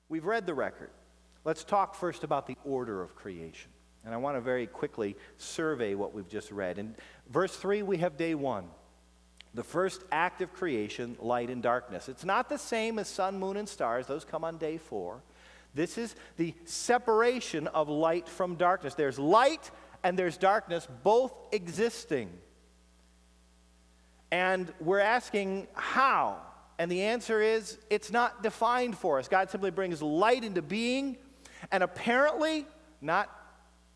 We've read the record. Let's talk first about the order of creation. And I want to very quickly survey what we've just read. In verse 3, we have day 1. The first act of creation, light and darkness. It's not the same as sun, moon, and stars. Those come on day 4. This is the separation of light from darkness. There's light and there's darkness, both existing. And we're asking how? And the answer is, it's not defined for us. God simply brings light into being, and apparently, not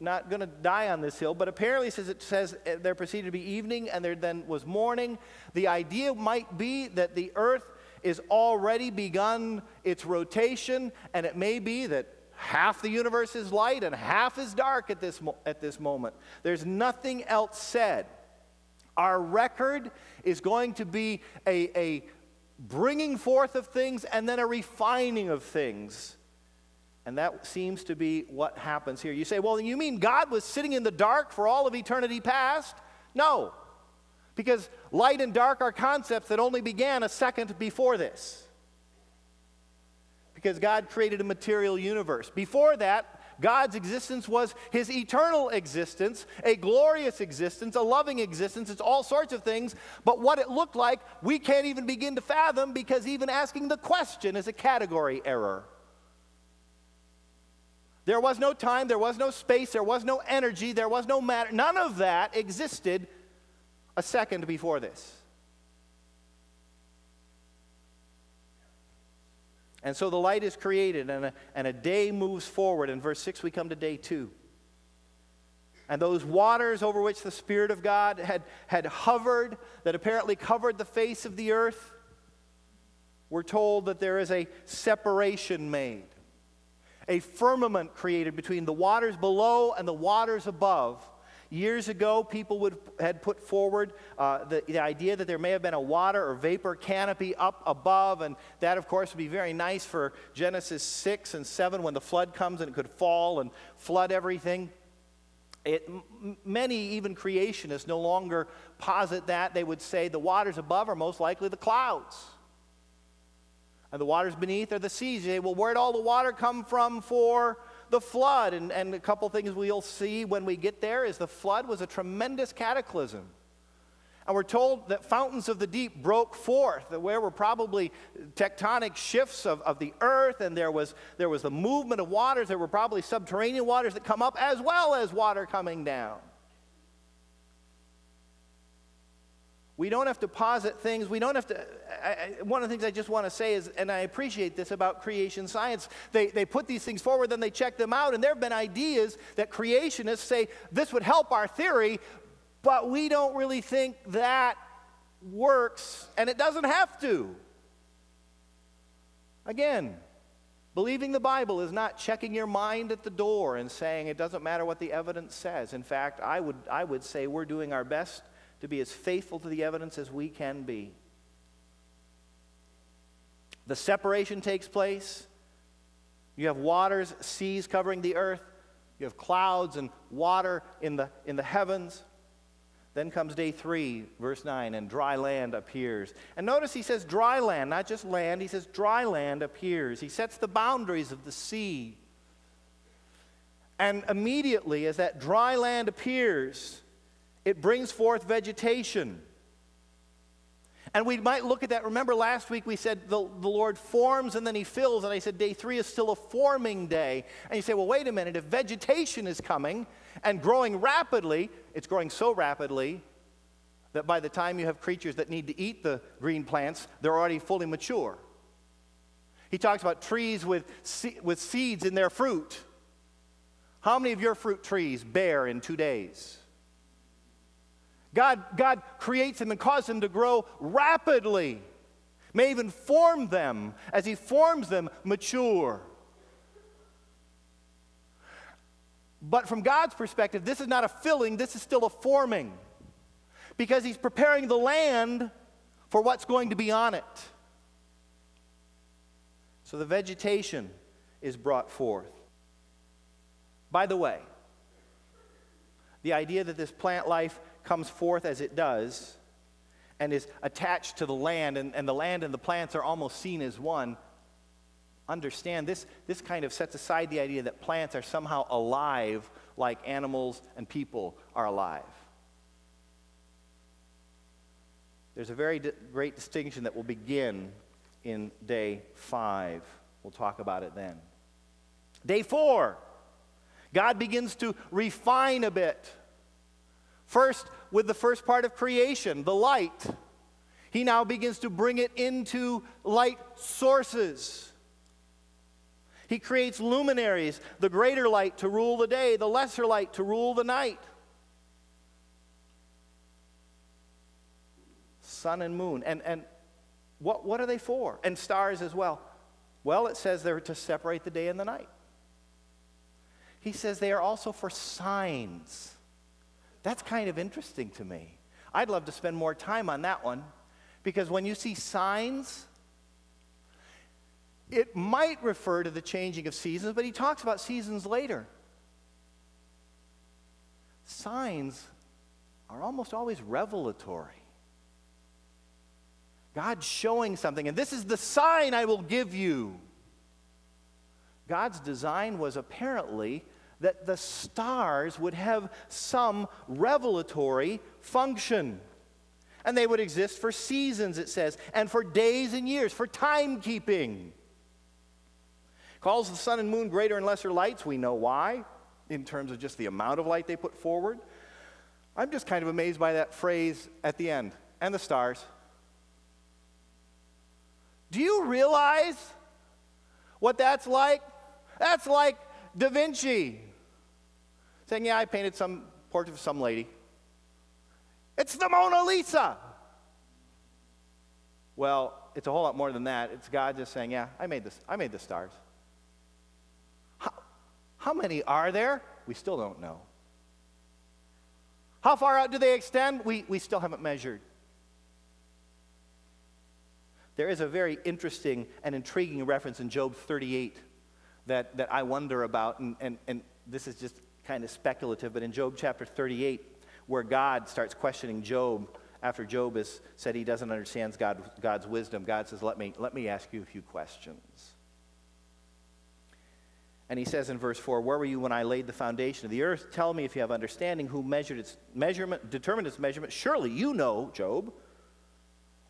going to die on this hill, but apparently it says there proceeded to be evening, and there then was morning. The idea might be that the earth is already begun its rotation, and it may be that half the universe is light and half is dark at this moment. There's nothing else said. Our record is going to be a bringing forth of things and then a refining of things. And that seems to be what happens here. You say, well, you mean God was sitting in the dark for all of eternity past? No, because light and dark are concepts that only began a second before this. Because God created a material universe. Before that, God's existence was his eternal existence, a glorious existence, a loving existence. It's all sorts of things. But what it looked like, we can't even begin to fathom, because even asking the question is a category error. There was no time, there was no space, there was no energy, there was no matter. None of that existed a second before this. And so the light is created, and a day moves forward. In verse 6, we come to day 2. And those waters over which the Spirit of God had hovered, that apparently covered the face of the earth, we're told that there is a separation made. A firmament created between the waters below and the waters above. Years ago, people had put forward the idea that there may have been a water or vapor canopy up above, and that, of course, would be very nice for Genesis 6 and 7 when the flood comes and it could fall and flood everything. Many, even creationists, no longer posit that. They would say the waters above are most likely the clouds, and the waters beneath are the seas. You say, well, where'd all the water come from for the flood? And a couple things we'll see when we get there is the flood was a tremendous cataclysm. And we're told that fountains of the deep broke forth, where were probably tectonic shifts of the earth, and there was the movement of waters. There were probably subterranean waters that come up as well as water coming down. We don't have to posit things. We don't have to. One of the things I just want to say is, and I appreciate this about creation science, they put these things forward, then they check them out, and there have been ideas that creationists say, this would help our theory, but we don't really think that works, and it doesn't have to. Again, believing the Bible is not checking your mind at the door and saying it doesn't matter what the evidence says. In fact, I would say we're doing our best to be as faithful to the evidence as we can be. The separation takes place. You have waters, seas covering the earth. You have clouds and water in the heavens. Then comes day 3, verse 9, and dry land appears. And notice he says dry land, not just land. He says dry land appears. He sets the boundaries of the sea. And immediately as that dry land appears, it brings forth vegetation. And we might look at that. Remember last week we said the Lord forms and then he fills. And I said day 3 is still a forming day. And you say, well, wait a minute. If vegetation is coming and growing rapidly, it's growing so rapidly that by the time you have creatures that need to eat the green plants, they're already fully mature. He talks about trees with seeds in their fruit. How many of your fruit trees bear in 2 days? God creates them and causes them to grow rapidly. May even form them, as he forms them, mature. But from God's perspective, this is not a filling, this is still a forming. Because he's preparing the land for what's going to be on it. So the vegetation is brought forth. By the way, the idea that this plant life comes forth as it does and is attached to the land, and the land and the plants are almost seen as one, understand, this kind of sets aside the idea that plants are somehow alive like animals and people are alive. There's a very great distinction that will begin in day 5. We'll talk about it then. Day 4, God begins to refine a bit. First, with the first part of creation, the light. He now begins to bring it into light sources. He creates luminaries, the greater light to rule the day, the lesser light to rule the night. Sun and moon. And what are they for? And stars as well. Well, it says they're to separate the day and the night. He says they are also for signs. That's kind of interesting to me. I'd love to spend more time on that one, because when you see signs, it might refer to the changing of seasons, but he talks about seasons later. Signs are almost always revelatory. God's showing something, and this is the sign I will give you. God's design was apparently that the stars would have some revelatory function. And they would exist for seasons, it says, and for days and years, for timekeeping. Calls the sun and moon greater and lesser lights. We know why, in terms of just the amount of light they put forward. I'm just kind of amazed by that phrase at the end, and the stars. Do you realize what that's like? That's like Da Vinci saying, yeah, I painted some portrait of some lady. It's the Mona Lisa. Well, it's a whole lot more than that. It's God just saying, yeah, I made this. I made the stars. How many are there? We still don't know. How far out do they extend? We still haven't measured. There is a very interesting and intriguing reference in Job 38 that I wonder about, and this is just kind of speculative, but in Job chapter 38, where God starts questioning Job after Job has said he doesn't understand God's wisdom, God says, let me ask you a few questions. And he says in verse 4, where were you when I laid the foundation of the earth? Tell me if you have understanding, who measured its measurement, determined its measurement. Surely you know, Job.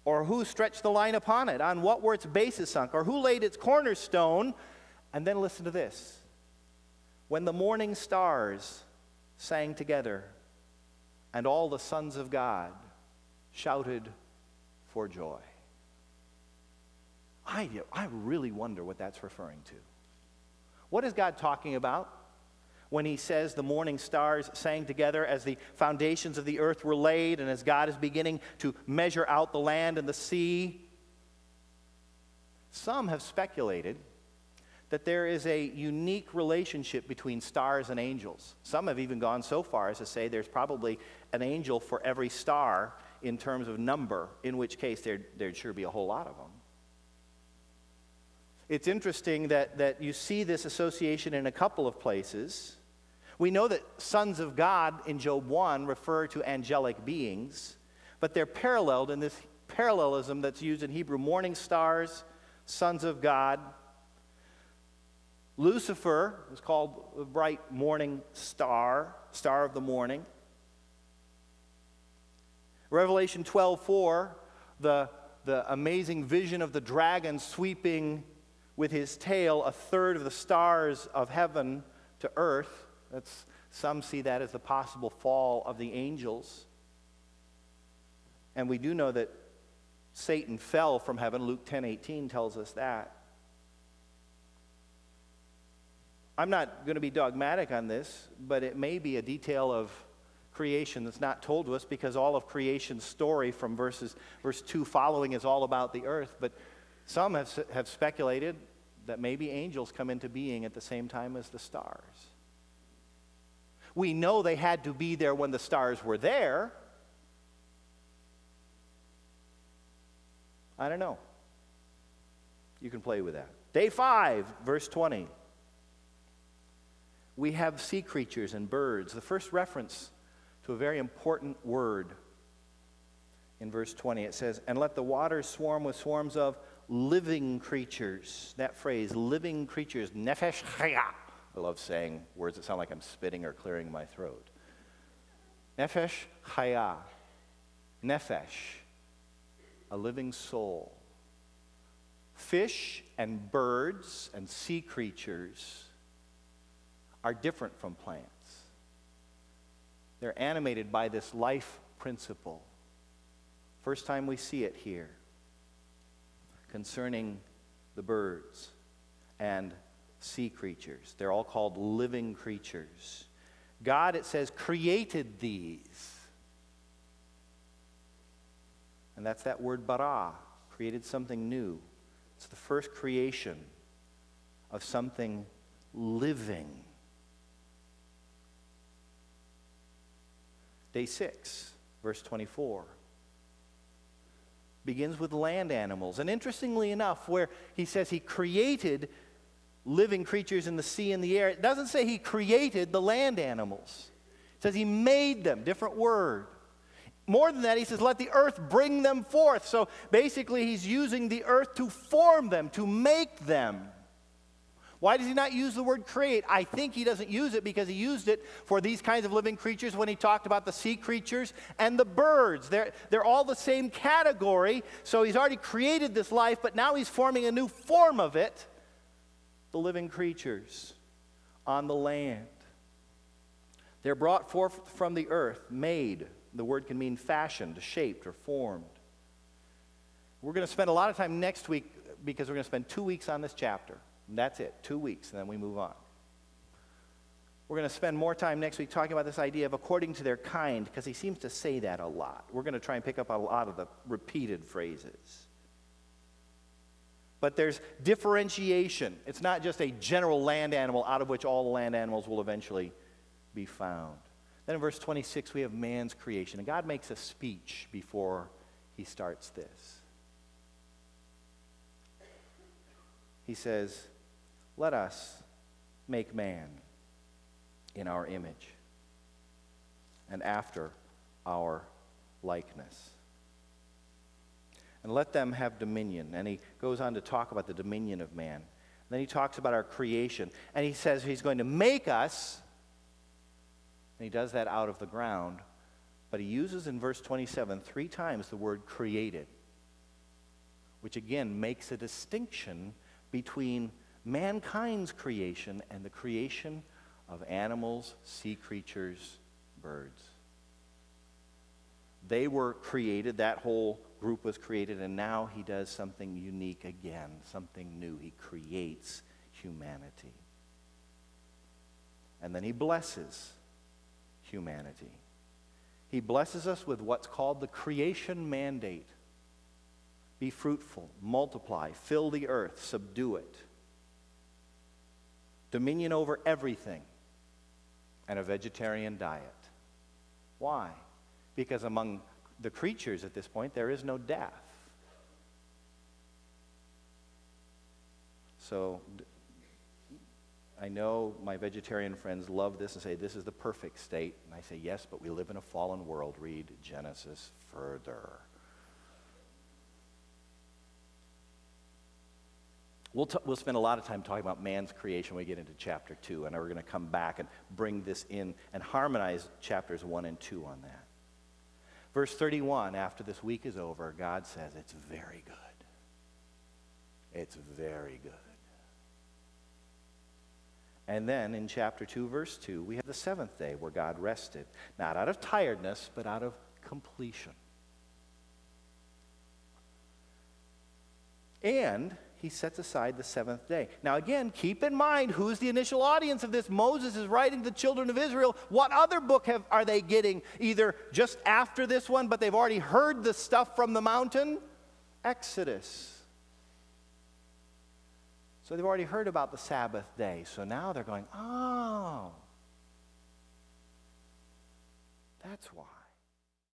Or who stretched the line upon it? On what were its bases sunk? Or who laid its cornerstone? And then listen to this. When the morning stars sang together, and all the sons of God shouted for joy. I really wonder what that's referring to. What is God talking about when he says the morning stars sang together as the foundations of the earth were laid and as God is beginning to measure out the land and the sea? Some have speculated that there is a unique relationship between stars and angels. Some have even gone so far as to say there's probably an angel for every star in terms of number, in which case there'd sure be a whole lot of them. It's interesting that you see this association in a couple of places. We know that sons of God in Job 1 refer to angelic beings, but they're paralleled in this parallelism that's used in Hebrew. Morning stars, sons of God. Lucifer is called the bright morning star, star of the morning. Revelation 12:4, the amazing vision of the dragon sweeping with his tail a third of the stars of heaven to earth. Some see that as the possible fall of the angels. And we do know that Satan fell from heaven. Luke 10:18 tells us that. I'm not going to be dogmatic on this, but it may be a detail of creation that's not told to us, because all of creation's story from verse 2 following is all about the earth. But some have speculated that maybe angels come into being at the same time as the stars. We know they had to be there when the stars were there. I don't know. You can play with that. Day 5, verse 20. We have sea creatures and birds. The first reference to a very important word in verse 20. It says, and let the waters swarm with swarms of living creatures. That phrase, living creatures, nefesh chaya. I love saying words that sound like I'm spitting or clearing my throat. Nefesh chaya. Nefesh, a living soul. Fish and birds and sea creatures are different from plants. They're animated by this life principle. First time we see it here concerning the birds and sea creatures. They're all called living creatures. God, it says, created these. And that's that word bara, created something new. It's the first creation of something living. Day 6, verse 24, begins with land animals. And interestingly enough, where he says he created living creatures in the sea and the air, it doesn't say he created the land animals. It says he made them, different word. More than that, he says, let the earth bring them forth. So basically, he's using the earth to form them, to make them. Why does he not use the word create? I think he doesn't use it because he used it for these kinds of living creatures when he talked about the sea creatures and the birds. They're all the same category. So he's already created this life, but now he's forming a new form of it, the living creatures on the land. They're brought forth from the earth, made. The word can mean fashioned, shaped, or formed. We're going to spend a lot of time next week because we're going to spend 2 weeks on this chapter. And that's it, 2 weeks, and then we move on. We're going to spend more time next week talking about this idea of according to their kind, because he seems to say that a lot. We're going to try and pick up a lot of the repeated phrases. But there's differentiation. It's not just a general land animal out of which all the land animals will eventually be found. Then in verse 26, we have man's creation. And God makes a speech before he starts this. He says, let us make man in our image and after our likeness. And let them have dominion. And he goes on to talk about the dominion of man. And then he talks about our creation. And he says he's going to make us. And he does that out of the ground. But he uses in verse 27 3 times the word created, which again makes a distinction between mankind's creation and the creation of animals, sea creatures, birds. They were created, that whole group was created, and now he does something unique again, something new. He creates humanity. And then he blesses humanity. He blesses us with what's called the creation mandate. Be fruitful, multiply, fill the earth, subdue it. Dominion over everything, and a vegetarian diet. Why? Because among the creatures at this point, there is no death. So I know my vegetarian friends love this and say, this is the perfect state. And I say, yes, but we live in a fallen world. Read Genesis further. We'll spend a lot of time talking about man's creation when we get into chapter 2, and we're going to come back and bring this in and harmonize chapters 1 and 2 on that. Verse 31, after this week is over, God says, it's very good. It's very good. And then in chapter 2, verse 2, we have the 7th day where God rested, not out of tiredness, but out of completion. And he sets aside the 7th day. Now again, keep in mind, who's the initial audience of this? Moses is writing to the children of Israel. What other book are they getting? Either just after this one, but they've already heard the stuff from the mountain? Exodus. So they've already heard about the Sabbath day. So now they're going, oh, that's why.